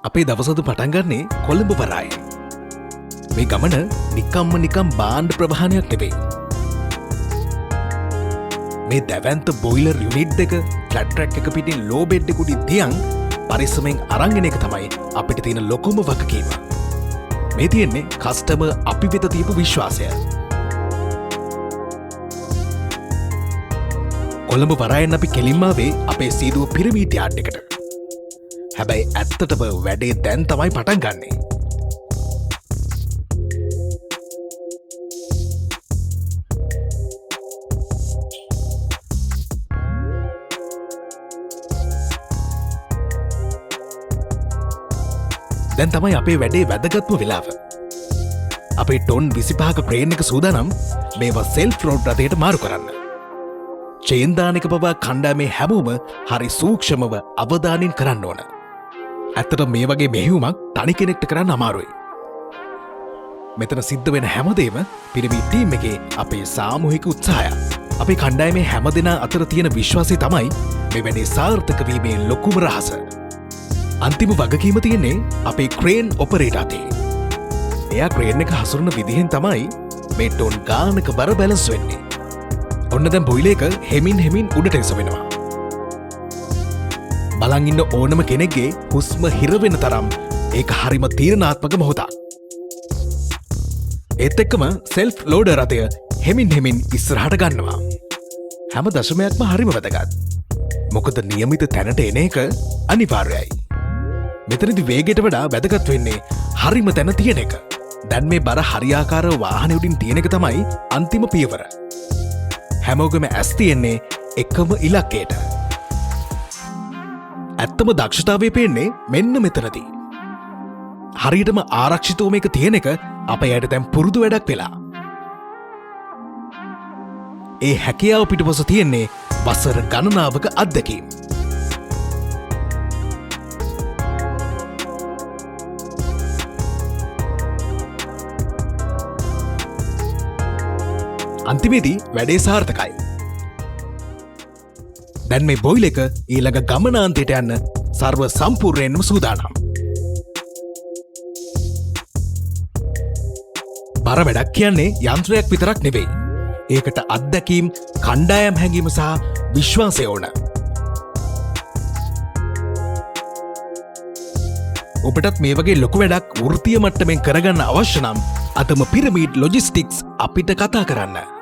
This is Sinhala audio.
අපේ දවසද පටන්ගන්නේ කොළඹ වරාය. මේ ගමන නිකම් බාණ්ඩ ප්‍රවාහනයක් නෙවෙයි. මේ දැවන්ත බොයිලර් යුනිට් එක ෆ්ලැට් එක පිටින් ලෝබෙඩ් එකකුඩි දියන් පරිස්සමෙන් අරංගෙන එක තමයි අපිට තියෙන ලොකුම වගකීම. මේ තියෙන්නේ කස්ටමර් අපි වෙත තියපු විශ්වාසය. කොළඹ වරායෙන් අපි කෙලින්මාවේ අපේ සීදුව පිරමීඩ් යාඩ් එකට. හැබැයි ඇත්තටම වැඩේ දැන් තමයි පටන් ගන්නේ. දැන් තමයි අපේ වැඩේ වැදගත්ම වෙලාව. අපේ ටොන් 25ක ක්‍රේන් එක සූදානම් මේවා සෙල්ෆ් රෝඩ් රථයට මාරු කරන්න. චේන්දානක පවා කණ්ඩායමේ හැමෝම හරි සූක්ෂමව අවධානයෙන් කරන්න ඕන. ඇත්තට මේ වගේ මෙහෙයුමක් තනි කෙනෙක්ට කරන්න අමාරුයි. මෙතන සිද්ධ වෙන හැමදේම පිරමීඩ් ටීම් එකේ අපේ සාමූහික උත්සාහය. අපේ කණ්ඩායමේ හැමදෙනා අතර තියෙන විශ්වාසය තමයි මේ වැඩේ සාර්ථක වීමේ ලොකුම රහස. අන්තිම වගකීම තියෙන්නේ අපේ ක්‍රේන් ඔපරේටර් අතේ. එයා ක්‍රේන් එක හසුරන විදිහෙන් තමයි මේ ටොන් ගානක බර බැලන්ස් වෙන්නේ. ඔන්න දැන් බොයිලර් එක හෙමින් උඩට එසවෙනවා. බලන් ඉන්න ඕනම කෙනෙක්ගේ හුස්ම හිර වෙන තරම් ඒක හරිම තීරණාත්මක මොහොතක්. ඒත් එක්කම සෙල්ෆ් ලෝඩර් රථය හෙමින් ඉස්සරහට ගන්නවා. හැම දශමයක්ම හරිම වැදගත්. මොකද නියමිත තැනට එන එක අනිවාර්යයි. මෙතනදි වේගයට වඩා වැදගත් වෙන්නේ හරිම තැන තියෙන එක. දැන් මේ බර හරියාකාරව වාහනේ උඩින් තියෙන එක තමයි අන්තිම පියවර. හැමෝගම ඇස් තියෙන්නේ එකම ඉලක්කයට. ඇත්තම දක්ෂතාවය පේන්නේ මෙන්න මෙතනදී. හරියටම ආරක්ෂිතව මේක තියෙන එක අපේ යට දැන් පුරුදු වැඩක් වෙලා. ඒ හැකියාව පිටුපස තියෙන්නේ වසර ගණනාවක අත්දැකීම්. අන්තිමේදී වැඩේ සාර්ථකයි. දැන් මේ බොයිල් එක ඊළඟ ගමනාන්තයට යන්න සර්ව සම්පූර්ණයෙන්ම සූදානම්. බර වැඩක් කියන්නේ යන්ත්‍රයක් විතරක් නෙවෙයි. ඒකට අත්දැකීම්, කණ්ඩායම් හැඟීම සහ විශ්වාසය ඕන. ඔබටත් මේ වගේ ලොකු වැඩක් වෘත්තීය මට්ටමින් කරගන්න අවශ්‍ය නම් අදම පිරමීඩ් ලොජිස්ටික්ස් අපිට කතා කරන්න.